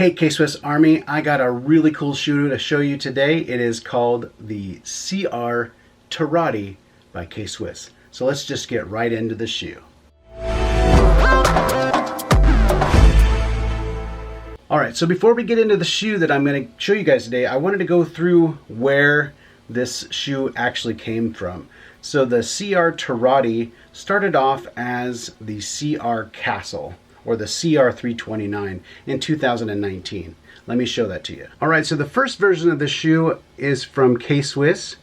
Hey K-Swiss Army, I got a really cool shoe to show you today. It is called the CR Terrati by K-Swiss. So let's just get right into the shoe. Alright, so before we get into the shoe that I'm going to show you guys today, I wanted to go through where this shoe actually came from. So the CR Terrati started off as the CR Castle, or the CR 329 in 2019. Let me show that to you. Alright, so the first version of the shoe is from K-Swiss,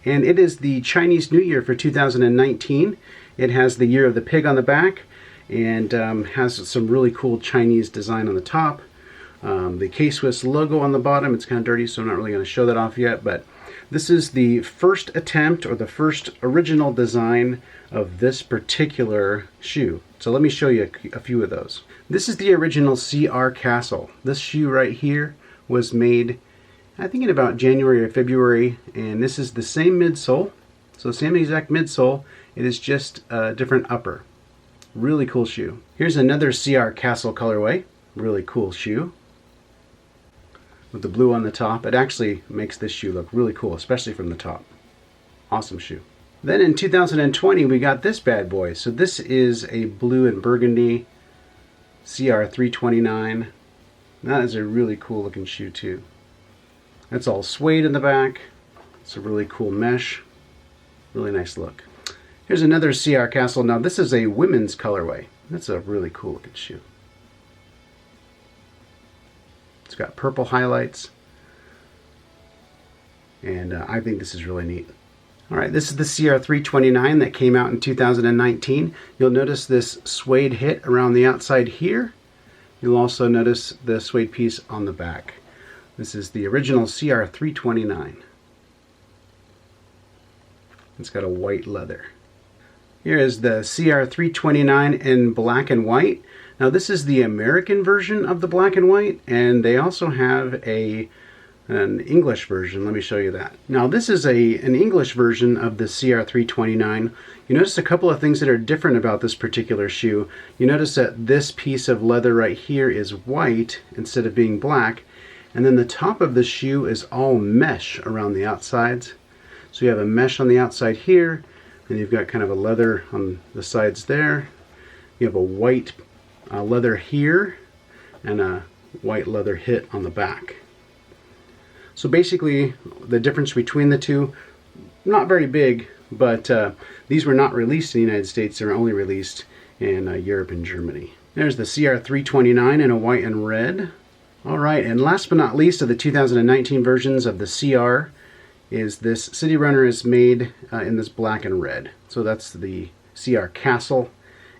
and it is the Chinese New Year for 2019. It has the Year of the Pig on the back, and has some really cool Chinese design on the top. The K-Swiss logo on the bottom. It's kind of dirty, so I'm not really going to show that off yet, but this is the first attempt, or the first original design of this particular shoe. So let me show you a few of those. This is the original CR Castle. This shoe right here was made, I think, in about January or February, and this is the same midsole. So same exact midsole, it is just a different upper. Really cool shoe. Here's another CR Castle colorway. Really cool shoe with the blue on the top. It actually makes this shoe look really cool, especially from the top. Awesome shoe. Then in 2020 we got this bad boy. So this is a blue and burgundy CR 329. That is a really cool looking shoe too. That's all suede in the back. It's a really cool mesh. Really nice look. Here's another CR Castle. Now this is a women's colorway. That's a really cool looking shoe. It's got purple highlights, and I think this is really neat. Alright, this is the CR 329 that came out in 2019. You'll notice this suede hit around the outside here. You'll also notice the suede piece on the back. This is the original CR 329. It's got a white leather. Here is the CR 329 in black and white. Now this is the American version of the black and white, and they also have an English version. Let me show you that. Now this is an English version of the CR 329. You notice a couple of things that are different about this particular shoe. You notice that this piece of leather right here is white instead of being black, and then the top of the shoe is all mesh around the outsides. So you have a mesh on the outside here, and you've got kind of a leather on the sides there. You have a white leather here and a white leather hit on the back. So basically the difference between the two, not very big, but these were not released in the United States. They were only released in Europe and Germany. There's the CR 329 in a white and red. Alright, and last but not least of the 2019 versions of the CR is this City Runner is made in this black and red. So that's the CR Castle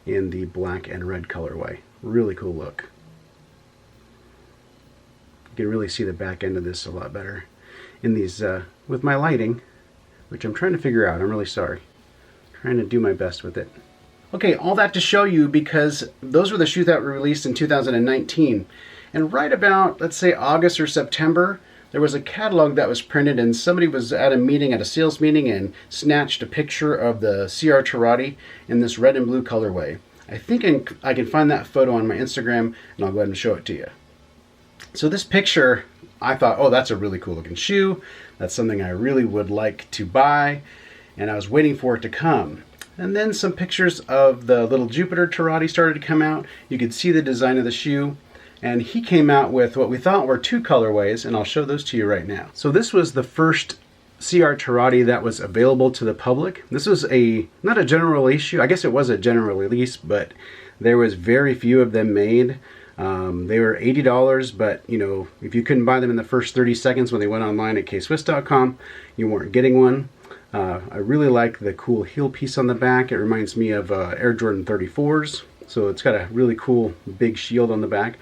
in the black and red colorway. Really cool look. You can really see the back end of this a lot better in these with my lighting, which I'm trying to figure out. I'm really sorry. Trying to do my best with it. Okay, all that to show you because those were the shoes that were released in 2019. And right about, let's say, August or September, there was a catalog that was printed, and somebody was at a meeting, at a sales meeting, and snatched a picture of the CR Terrati in this red and blue colorway. I think I can find that photo on my Instagram, and I'll go ahead and show it to you. So this picture, I thought, oh, that's a really cool looking shoe. That's something I really would like to buy, and I was waiting for it to come. And then some pictures of the little Jupiter Terrati started to come out. You could see the design of the shoe. And he came out with what we thought were two colorways, and I'll show those to you right now. So this was the first CR Terrati that was available to the public. This was not a general release shoe. I guess it was a general release, but there was very few of them made. They were $80, but you know, if you couldn't buy them in the first 30 seconds when they went online at kswiss.com, you weren't getting one. I really like the cool heel piece on the back. It reminds me of Air Jordan 34s. So it's got a really cool big shield on the back.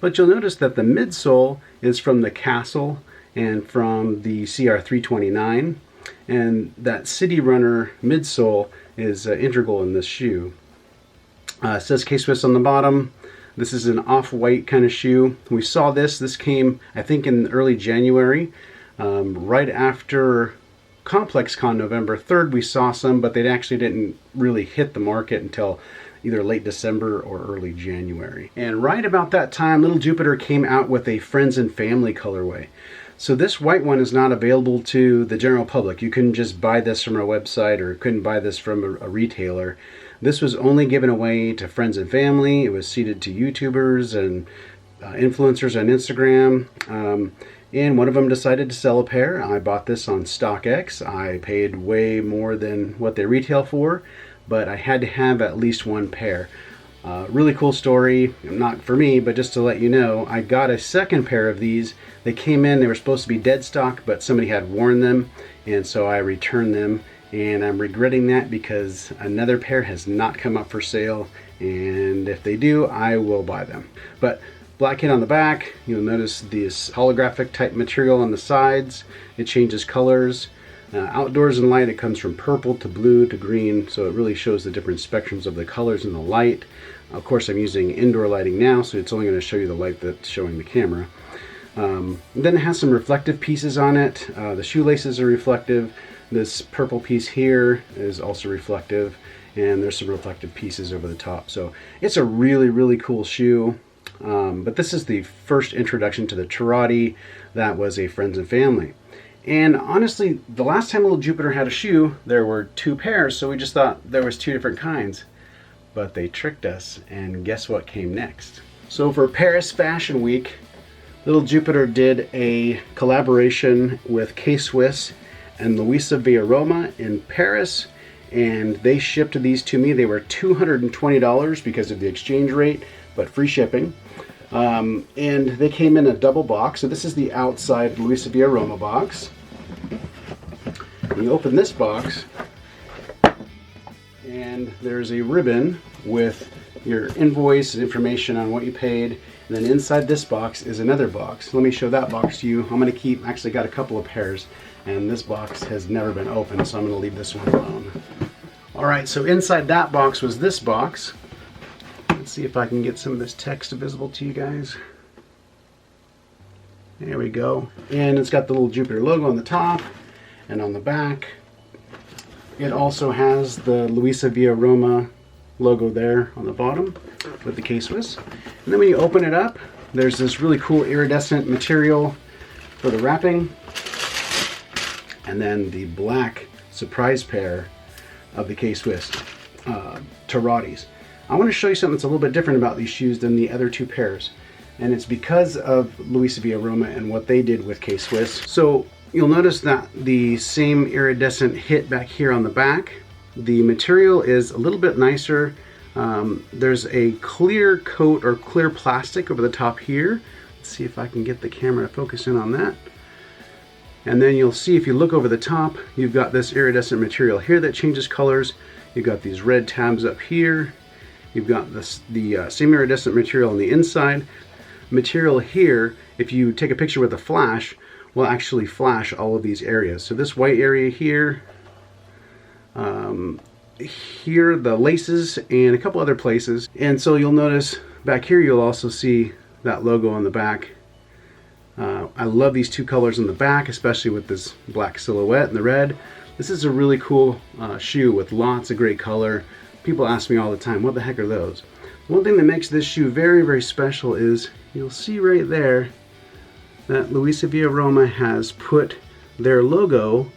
But you'll notice that the midsole is from the Castle and from the CR 329, and that City Runner midsole is integral in this shoe. It says K-Swiss on the bottom. This is an off-white kind of shoe. We saw this came, I think, in early January, right after ComplexCon November 3rd. We saw some, but they actually didn't really hit the market until either late December or early January. And right about that time, Little Jupiter came out with a Friends and Family colorway. So this white one is not available to the general public. You couldn't just buy this from our website or couldn't buy this from a retailer. This was only given away to friends and family. It was seeded to YouTubers and influencers on Instagram. And one of them decided to sell a pair. I bought this on StockX. I paid way more than what they retail for, but I had to have at least one pair. Really cool story, not for me, but just to let you know, I got a second pair of these. They came in, they were supposed to be dead stock, but somebody had worn them, and so I returned them, and I'm regretting that because another pair has not come up for sale, and if they do, I will buy them. But black kit on the back, you'll notice this holographic type material on the sides. It changes colors. Outdoors and light, it comes from purple to blue to green, so it really shows the different spectrums of the colors in the light. Of course, I'm using indoor lighting now, so it's only going to show you the light that's showing the camera. Then it has some reflective pieces on it. The shoelaces are reflective. This purple piece here is also reflective, and there's some reflective pieces over the top. So it's a really, really cool shoe. But this is the first introduction to the Terrati that was a Friends and Family. And honestly, the last time Little Jupiter had a shoe, there were two pairs, so we just thought there was two different kinds. But they tricked us, and guess what came next? So for Paris Fashion Week, Little Jupiter did a collaboration with K-Swiss and Luisa Via Roma in Paris, and they shipped these to me. They were $220 because of the exchange rate, but free shipping. And they came in a double box. So this is the outside Luisa Via Roma box. And you open this box, and there's a ribbon with your invoice and information on what you paid. And then inside this box is another box. Let me show that box to you. I'm going to keep, actually got a couple of pairs, and this box has never been opened, so I'm going to leave this one alone. All right, so inside that box was this box. Let's see if I can get some of this text visible to you guys. There we go. And it's got the Little Jupiter logo on the top and on the back. It also has the Luisa Via Roma logo there on the bottom with the K-Swiss. And then when you open it up, there's this really cool iridescent material for the wrapping. And then the black surprise pair of the K-Swiss Terratis. I want to show you something that's a little bit different about these shoes than the other two pairs. And it's because of Luisa Via Roma and what they did with K-Swiss. So you'll notice that the same iridescent hit back here on the back. The material is a little bit nicer. There's a clear coat or clear plastic over the top here. Let's see if I can get the camera to focus in on that. And then you'll see if you look over the top, you've got this iridescent material here that changes colors. You've got these red tabs up here. You've got the same iridescent material on the inside. Material here, if you take a picture with a flash, will actually flash all of these areas. So this white area here, here the laces, and a couple other places. And so you'll notice back here you'll also see that logo on the back. I love these two colors on the back, especially with this black silhouette and the red. This is a really cool shoe with lots of great color. People ask me all the time, what the heck are those? One thing that makes this shoe very, very special is you'll see right there that Luisa Via Roma has put their logo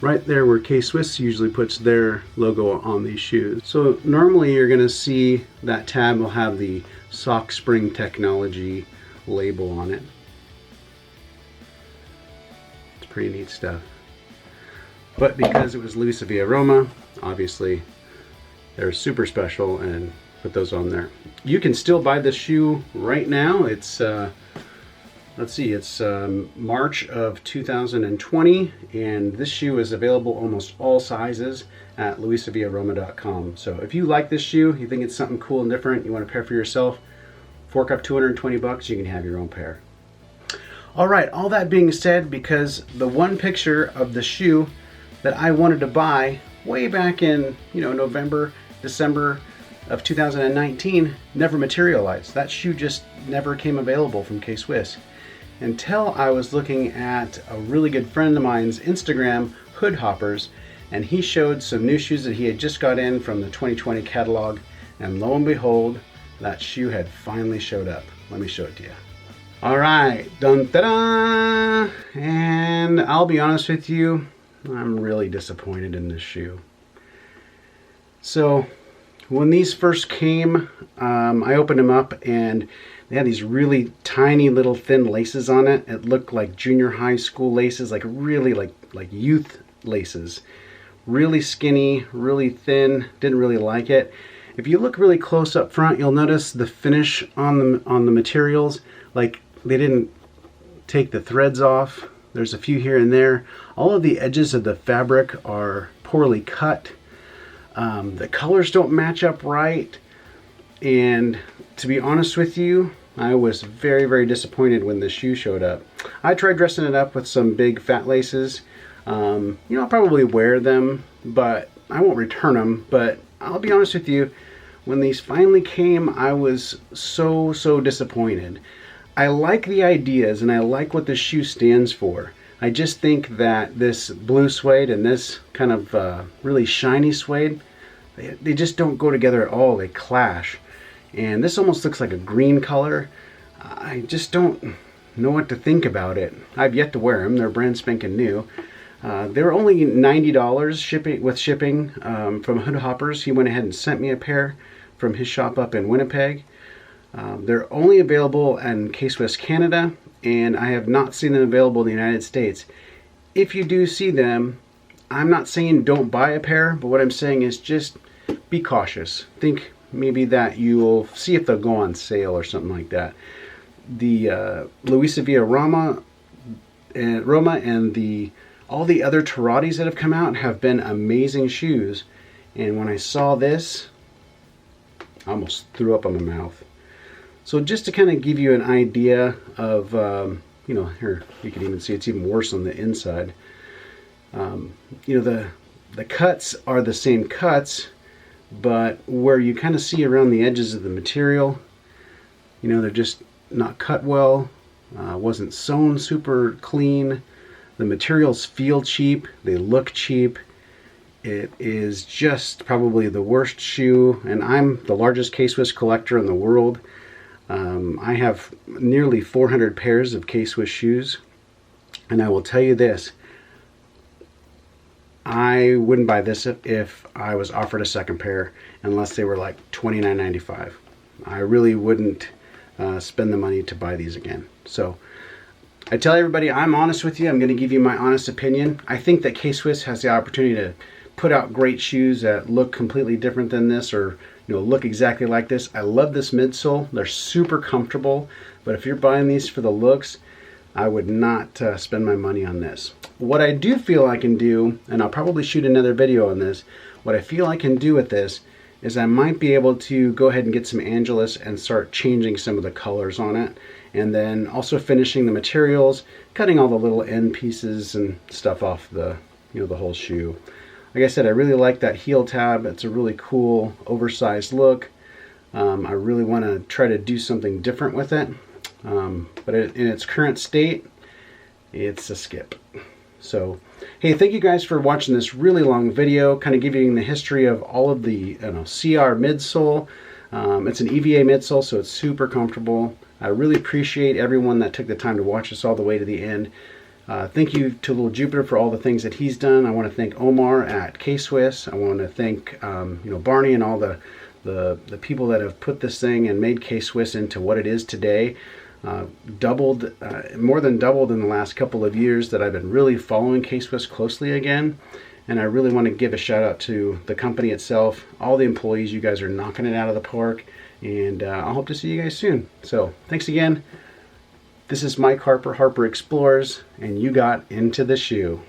right there where K-Swiss usually puts their logo on these shoes. So normally you're going to see that tab will have the Sock Spring Technology label on it. It's pretty neat stuff. But because it was Luisa Via Roma, obviously they're super special and put those on there. You can still buy this shoe right now. It's let's see, it's March of 2020, and this shoe is available almost all sizes at luisaviaroma.com. So if you like this shoe, you think it's something cool and different, you want a pair for yourself, fork up $220, you can have your own pair. All right, all that being said, because the one picture of the shoe that I wanted to buy way back in, November, December of 2019 never materialized. That shoe just never came available from K-Swiss until I was looking at a really good friend of mine's Instagram, Hood Hoppers, and he showed some new shoes that he had just got in from the 2020 catalog, and lo and behold, that shoe had finally showed up. Let me show it to you. All right, dun da da! And I'll be honest with you, I'm really disappointed in this shoe. So when these first came, I opened them up and they had these really tiny little thin laces on it. It looked like junior high school laces, like really like youth laces. Really skinny, really thin, didn't really like it. If you look really close up front, you'll notice the finish on the materials, like they didn't take the threads off. There's a few here and there. All of the edges of the fabric are poorly cut. The colors don't match up right. And to be honest with you, I was very, very disappointed when the shoe showed up. I tried dressing it up with some big fat laces. You know, I'll probably wear them, but I won't return them. But I'll be honest with you, when these finally came, I was so disappointed. I like the ideas and I like what the shoe stands for. I just think that this blue suede and this kind of really shiny suede, they just don't go together at all. They clash. And this almost looks like a green color. I just don't know what to think about it. I've yet to wear them. They're brand spanking new. They were only $90 with shipping from Hood Hoppers. He went ahead and sent me a pair from his shop up in Winnipeg. They're only available in K-Swiss Canada, and I have not seen them available in the United States. If you do see them, I'm not saying don't buy a pair, but what I'm saying is just be cautious. Think maybe that you'll see if they'll go on sale or something like that. The Luisa Via Roma and all the other Terratis that have come out have been amazing shoes, and when I saw this, I almost threw up in my mouth. So just to kind of give you an idea of, you know, here you can even see it's even worse on the inside. You know, the cuts are the same cuts, but where you kind of see around the edges of the material, you know, they're just not cut well, wasn't sewn super clean. The materials feel cheap, they look cheap. It is just probably the worst shoe, and I'm the largest K-Swiss collector in the world. I have nearly 400 pairs of K-Swiss shoes, and I will tell you this, I wouldn't buy this if I was offered a second pair unless they were like $29.95. I really wouldn't spend the money to buy these again. So I tell everybody, I'm honest with you. I'm going to give you my honest opinion. I think that K-Swiss has the opportunity to put out great shoes that look completely different than this, or you know, look exactly like this. I love this midsole. They're super comfortable, but if you're buying these for the looks, I would not spend my money on this. What I do feel I can do, and I'll probably shoot another video on this, what I feel I can do with this is I might be able to go ahead and get some Angelus and start changing some of the colors on it, and then also finishing the materials, cutting all the little end pieces and stuff off the, you know, the whole shoe. Like I said, I really like that heel tab. It's a really cool oversized look. I really want to try to do something different with it. But in its current state, it's a skip. So, hey, thank you guys for watching this really long video, kind of giving you the history of all of the CR midsole. It's an EVA midsole, so it's super comfortable. I really appreciate everyone that took the time to watch this all the way to the end. Thank you to Little Jupiter for all the things that he's done. I want to thank Omar at K-Swiss. I want to thank you know, Barney and all the people that have put this thing and made K-Swiss into what it is today. More than doubled in the last couple of years that I've been really following K-Swiss closely again. And I really want to give a shout out to the company itself, all the employees. You guys are knocking it out of the park, and I hope to see you guys soon. So thanks again. This is Mike Harper, Harper Explores, and you got into the shoe.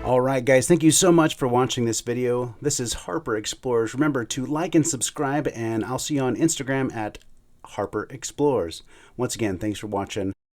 Alright guys, thank you so much for watching this video. This is Harper Explores. Remember to like and subscribe, and I'll see you on Instagram at Harper Explores. Once again, thanks for watching.